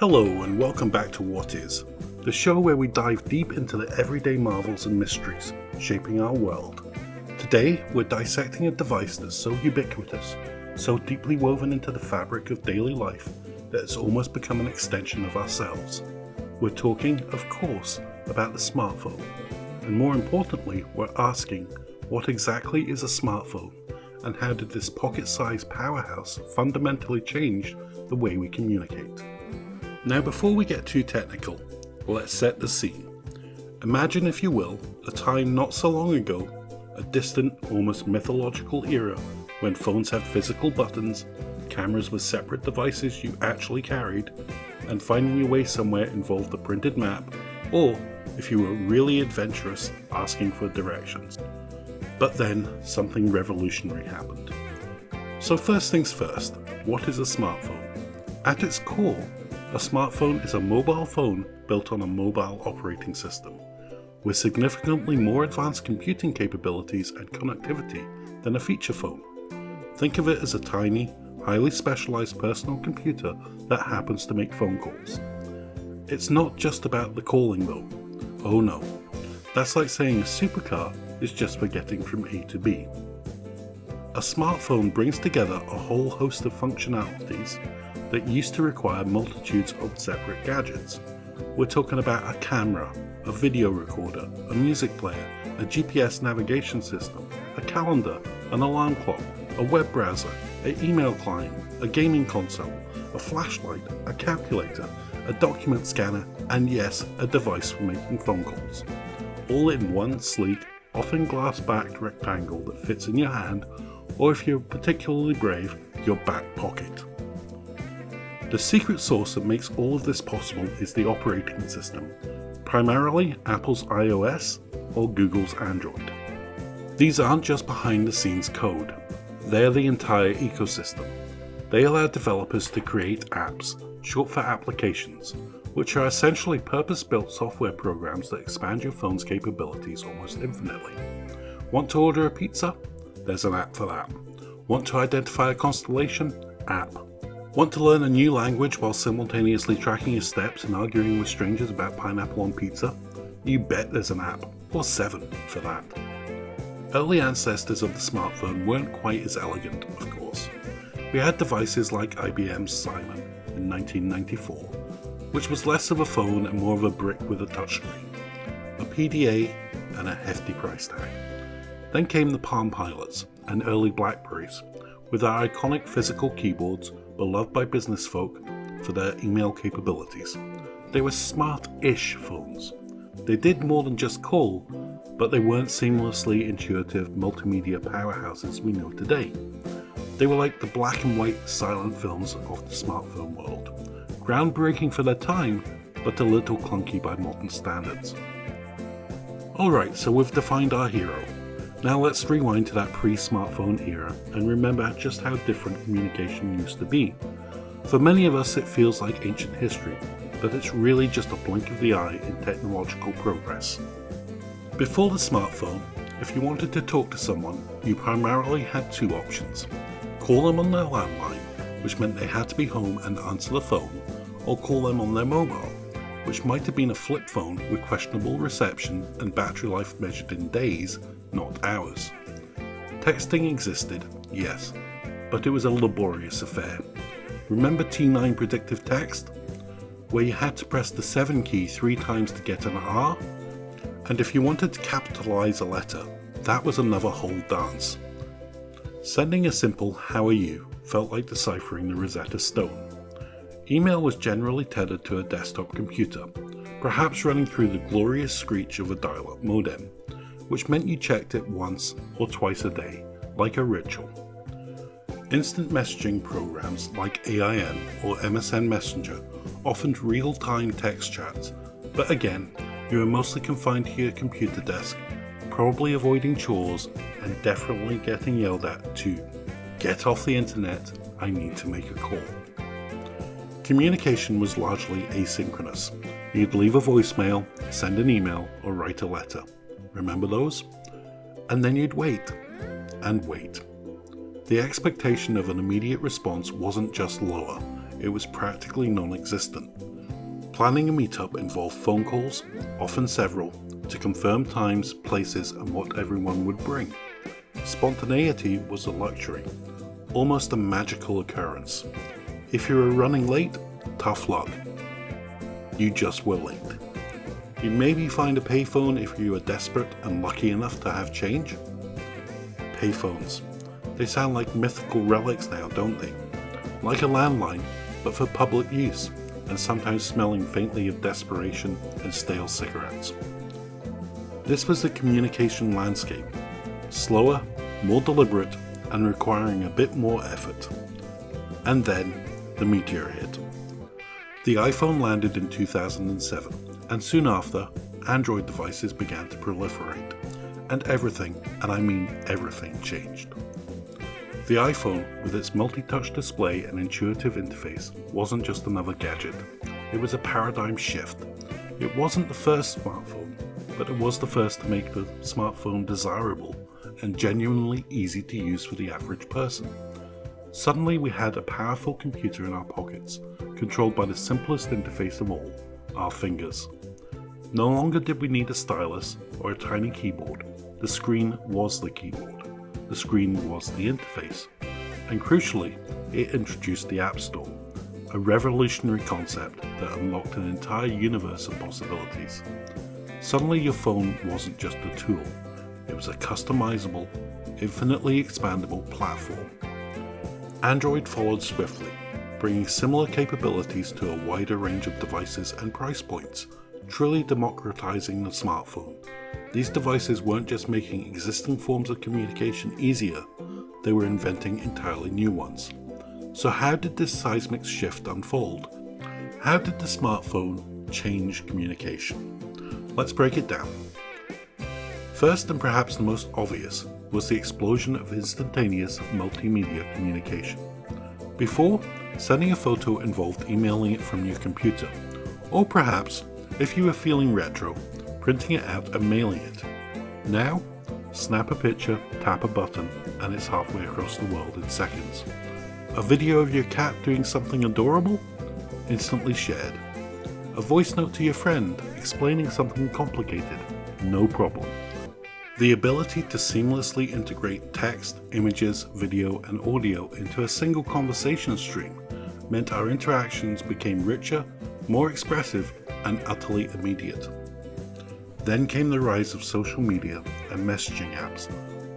Hello and welcome back to What Is, the show where we dive deep into the everyday marvels and mysteries shaping our world. Today we're dissecting a device that's so ubiquitous, so deeply woven into the fabric of daily life that it's almost become an extension of ourselves. We're talking, of course, about the smartphone, and more importantly we're asking, what exactly is a smartphone, and how did this pocket-sized powerhouse fundamentally change the way we communicate? Now before we get too technical, let's set the scene. Imagine, if you will, a time not so long ago, a distant, almost mythological era when phones had physical buttons, cameras with separate devices you actually carried, and finding your way somewhere involved a printed map, or, if you were really adventurous, asking for directions. But then, something revolutionary happened. So first things first, what is a smartphone? At its core, a smartphone is a mobile phone built on a mobile operating system, with significantly more advanced computing capabilities and connectivity than a feature phone. Think of it as a tiny, highly specialized personal computer that happens to make phone calls. It's not just about the calling though. Oh no, that's like saying a supercar is just for getting from A to B. A smartphone brings together a whole host of functionalities that used to require multitudes of separate gadgets. We're talking about a camera, a video recorder, a music player, a GPS navigation system, a calendar, an alarm clock, a web browser, an email client, a gaming console, a flashlight, a calculator, a document scanner, and yes, a device for making phone calls. All in one sleek, often glass-backed rectangle that fits in your hand, or if you're particularly brave, your back pocket. The secret sauce that makes all of this possible is the operating system, primarily Apple's iOS or Google's Android. These aren't just behind-the-scenes code, they're the entire ecosystem. They allow developers to create apps, short for applications, which are essentially purpose-built software programs that expand your phone's capabilities almost infinitely. Want to order a pizza? There's an app for that. Want to identify a constellation? App. Want to learn a new language while simultaneously tracking your steps and arguing with strangers about pineapple on pizza? You bet there's an app, or 7 for that. Early ancestors of the smartphone weren't quite as elegant, of course. We had devices like IBM's Simon in 1994, which was less of a phone and more of a brick with a touchscreen, a PDA, and a hefty price tag. Then came the Palm Pilots and early BlackBerries, with their iconic physical keyboards beloved by business folk for their email capabilities. They were smart-ish phones. They did more than just call, but they weren't seamlessly intuitive multimedia powerhouses we know today. They were like the black and white silent films of the smartphone world, groundbreaking for their time, but a little clunky by modern standards. Alright, so we've defined our hero. Now let's rewind to that pre-smartphone era and remember just how different communication used to be. For many of us it feels like ancient history, but it's really just a blink of the eye in technological progress. Before the smartphone, if you wanted to talk to someone, you primarily had two options. Call them on their landline, which meant they had to be home and answer the phone, or call them on their mobile, which might have been a flip phone with questionable reception and battery life measured in days, not hours. Texting existed, yes, but it was a laborious affair. Remember T9 predictive text? Where you had to press the 7 key 3 times to get an R? And if you wanted to capitalize a letter, that was another whole dance. Sending a simple "How are you?" felt like deciphering the Rosetta Stone. Email was generally tethered to a desktop computer, perhaps running through the glorious screech of a dial-up modem, which meant you checked it once or twice a day, like a ritual. Instant messaging programs like AIM or MSN Messenger offered real-time text chats, but again, you were mostly confined to your computer desk, probably avoiding chores and definitely getting yelled at to "Get off the internet, I need to make a call." Communication was largely asynchronous. You'd leave a voicemail, send an email, or write a letter. Remember those? And then you'd wait, and wait. The expectation of an immediate response wasn't just lower, it was practically non-existent. Planning a meetup involved phone calls, often several, to confirm times, places, and what everyone would bring. Spontaneity was a luxury, almost a magical occurrence. If you were running late, tough luck. You just were late. You'd maybe find a payphone if you were desperate and lucky enough to have change. Payphones. They sound like mythical relics now, don't they? Like a landline, but for public use, and sometimes smelling faintly of desperation and stale cigarettes. This was the communication landscape. Slower, more deliberate, and requiring a bit more effort. And then, the meteor hit. The iPhone landed in 2007, and soon after, Android devices began to proliferate. And everything, and I mean everything, changed. The iPhone, with its multi-touch display and intuitive interface, wasn't just another gadget. It was a paradigm shift. It wasn't the first smartphone, but it was the first to make the smartphone desirable and genuinely easy to use for the average person. Suddenly we had a powerful computer in our pockets, controlled by the simplest interface of all, our fingers. No longer did we need a stylus or a tiny keyboard. The screen was the keyboard. The screen was the interface. And crucially, it introduced the App Store, a revolutionary concept that unlocked an entire universe of possibilities. Suddenly your phone wasn't just a tool, it was a customizable, infinitely expandable platform. Android followed swiftly, bringing similar capabilities to a wider range of devices and price points, truly democratizing the smartphone. These devices weren't just making existing forms of communication easier, they were inventing entirely new ones. So how did this seismic shift unfold? How did the smartphone change communication? Let's break it down. First, and perhaps the most obvious, was the explosion of instantaneous multimedia communication. Before, sending a photo involved emailing it from your computer, or perhaps, if you were feeling retro, printing it out and mailing it. Now, snap a picture, tap a button, and it's halfway across the world in seconds. A video of your cat doing something adorable? Instantly shared. A voice note to your friend explaining something complicated? No problem. The ability to seamlessly integrate text, images, video, and audio into a single conversation stream meant our interactions became richer, more expressive, and utterly immediate. Then came the rise of social media and messaging apps.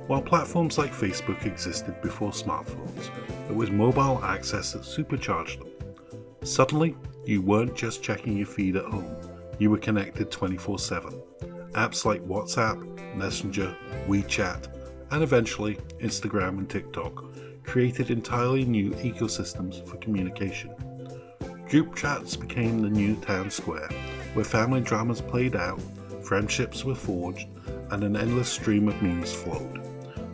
While platforms like Facebook existed before smartphones, it was mobile access that supercharged them. Suddenly, you weren't just checking your feed at home, you were connected 24/7. Apps like WhatsApp, Messenger, WeChat, and eventually Instagram and TikTok created entirely new ecosystems for communication. Group chats became the new town square, where family dramas played out, friendships were forged, and an endless stream of memes flowed.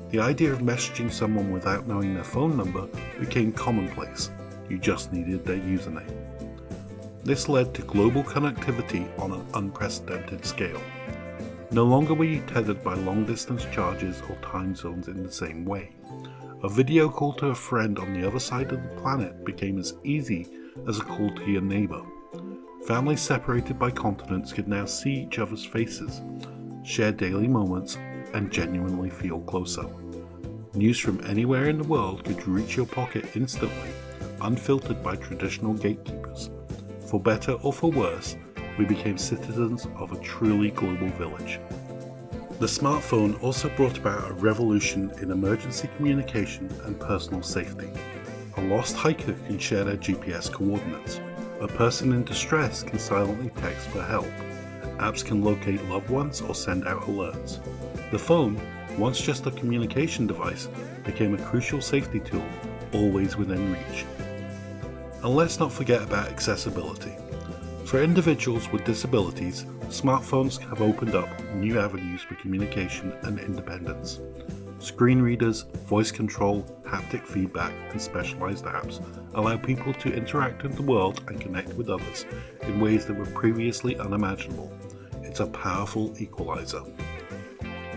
The idea of messaging someone without knowing their phone number became commonplace. You just needed their username. This led to global connectivity on an unprecedented scale. No longer were you tethered by long-distance charges or time zones in the same way. A video call to a friend on the other side of the planet became as easy as a call to your neighbor. Families separated by continents could now see each other's faces, share daily moments, and genuinely feel closer. News from anywhere in the world could reach your pocket instantly, unfiltered by traditional gatekeepers. For better or for worse, we became citizens of a truly global village. The smartphone also brought about a revolution in emergency communication and personal safety. A lost hiker can share their GPS coordinates. A person in distress can silently text for help. Apps can locate loved ones or send out alerts. The phone, once just a communication device, became a crucial safety tool, always within reach. And let's not forget about accessibility. For individuals with disabilities, smartphones have opened up new avenues for communication and independence. Screen readers, voice control, haptic feedback, and specialized apps allow people to interact with the world and connect with others in ways that were previously unimaginable. It's a powerful equalizer.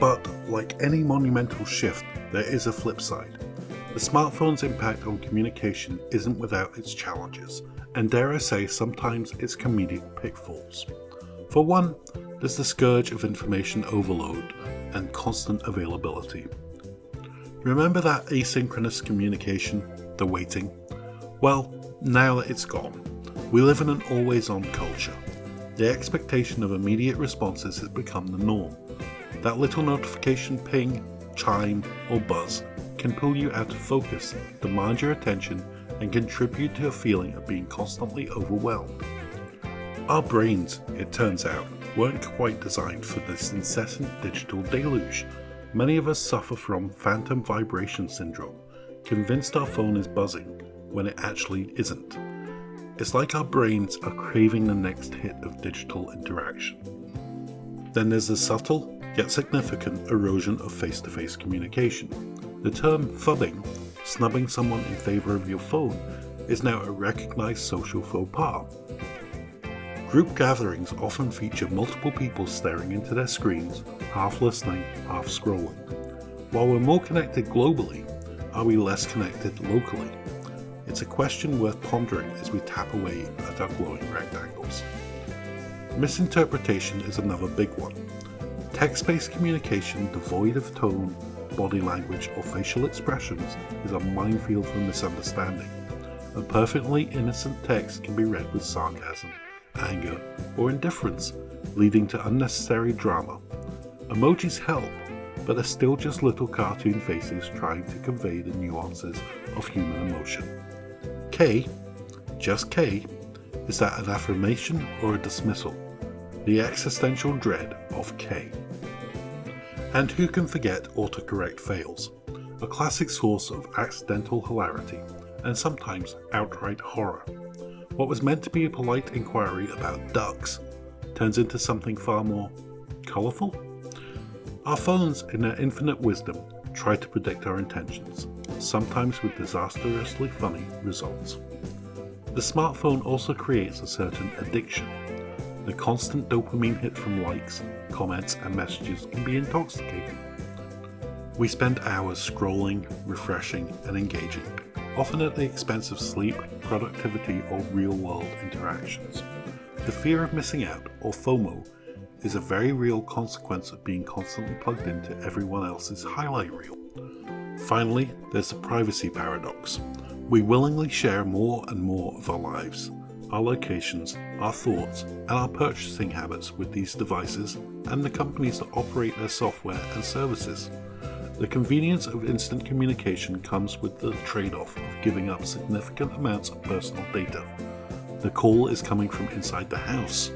But, like any monumental shift, there is a flip side. The smartphone's impact on communication isn't without its challenges, and dare I say, sometimes its comedic pitfalls. For one, there's the scourge of information overload and constant availability. Remember that asynchronous communication, the waiting? Well, now that it's gone, we live in an always-on culture. The expectation of immediate responses has become the norm. That little notification ping, chime, or buzz can pull you out of focus, demand your attention, and contribute to a feeling of being constantly overwhelmed. Our brains, it turns out, weren't quite designed for this incessant digital deluge. Many of us suffer from phantom vibration syndrome, convinced our phone is buzzing when it actually isn't. It's like our brains are craving the next hit of digital interaction. Then there's the subtle, yet significant erosion of face-to-face communication. The term phubbing, snubbing someone in favor of your phone, is now a recognized social faux pas. Group gatherings often feature multiple people staring into their screens, half listening, half scrolling. While we're more connected globally, are we less connected locally? It's a question worth pondering as we tap away at our glowing rectangles. Misinterpretation is another big one. Text-based communication devoid of tone, body language, or facial expressions is a minefield for misunderstanding. A perfectly innocent text can be read with sarcasm, anger, or indifference, leading to unnecessary drama. Emojis help, but they're still just little cartoon faces trying to convey the nuances of human emotion. K, just K, is that an affirmation or a dismissal? The existential dread of K. And who can forget autocorrect fails, a classic source of accidental hilarity and sometimes outright horror. What was meant to be a polite inquiry about ducks turns into something far more colourful. Our phones, in their infinite wisdom, try to predict our intentions, sometimes with disastrously funny results. The smartphone also creates a certain addiction. The constant dopamine hit from likes, comments, and messages can be intoxicating. We spend hours scrolling, refreshing, and engaging, often at the expense of sleep, productivity, or real-world interactions. The fear of missing out, or FOMO, is a very real consequence of being constantly plugged into everyone else's highlight reel. Finally, there's the privacy paradox. We willingly share more and more of our lives, our locations, our thoughts, and our purchasing habits with these devices and the companies that operate their software and services. The convenience of instant communication comes with the trade-off of giving up significant amounts of personal data. The call is coming from inside the house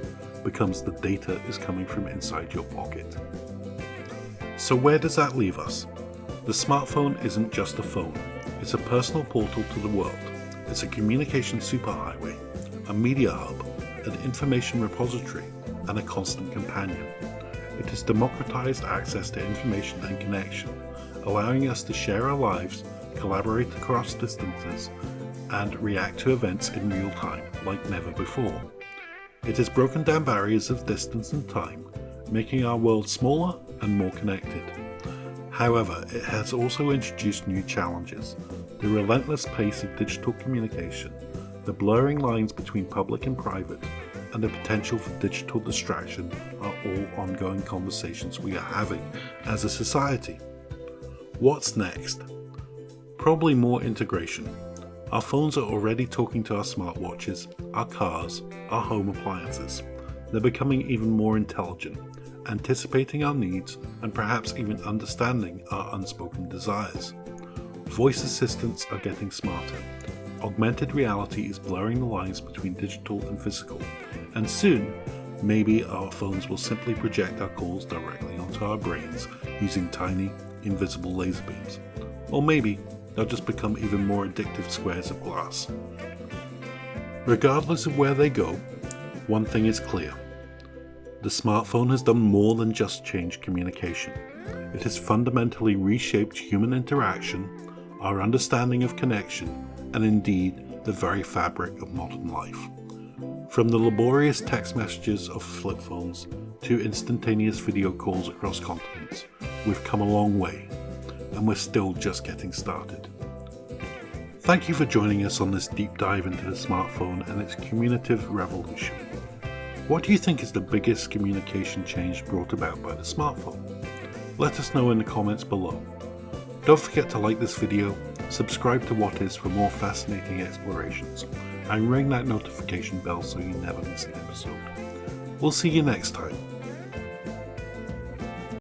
becomes the data is coming from inside your pocket. So where does that leave us? The smartphone isn't just a phone. It's a personal portal to the world. It's a communication superhighway, a media hub, an information repository, and a constant companion. It has democratized access to information and connection, allowing us to share our lives, collaborate across distances, and react to events in real time like never before. It has broken down barriers of distance and time, making our world smaller and more connected. However, it has also introduced new challenges. The relentless pace of digital communication, the blurring lines between public and private, and the potential for digital distraction are all ongoing conversations we are having as a society. What's next? Probably more integration. Our phones are already talking to our smartwatches, our cars, our home appliances. They're becoming even more intelligent, anticipating our needs and perhaps even understanding our unspoken desires. Voice assistants are getting smarter. Augmented reality is blurring the lines between digital and physical, and soon, maybe our phones will simply project our calls directly onto our brains using tiny, invisible laser beams. Or maybe they'll just become even more addictive squares of glass. Regardless of where they go, one thing is clear. The smartphone has done more than just change communication. It has fundamentally reshaped human interaction, our understanding of connection, and indeed the very fabric of modern life. From the laborious text messages of flip phones to instantaneous video calls across continents, we've come a long way, and we're still just getting started. Thank you for joining us on this deep dive into the smartphone and its communicative revolution. What do you think is the biggest communication change brought about by the smartphone? Let us know in the comments below. Don't forget to like this video, subscribe to What Is for more fascinating explorations, and ring that notification bell so you never miss an episode. We'll see you next time.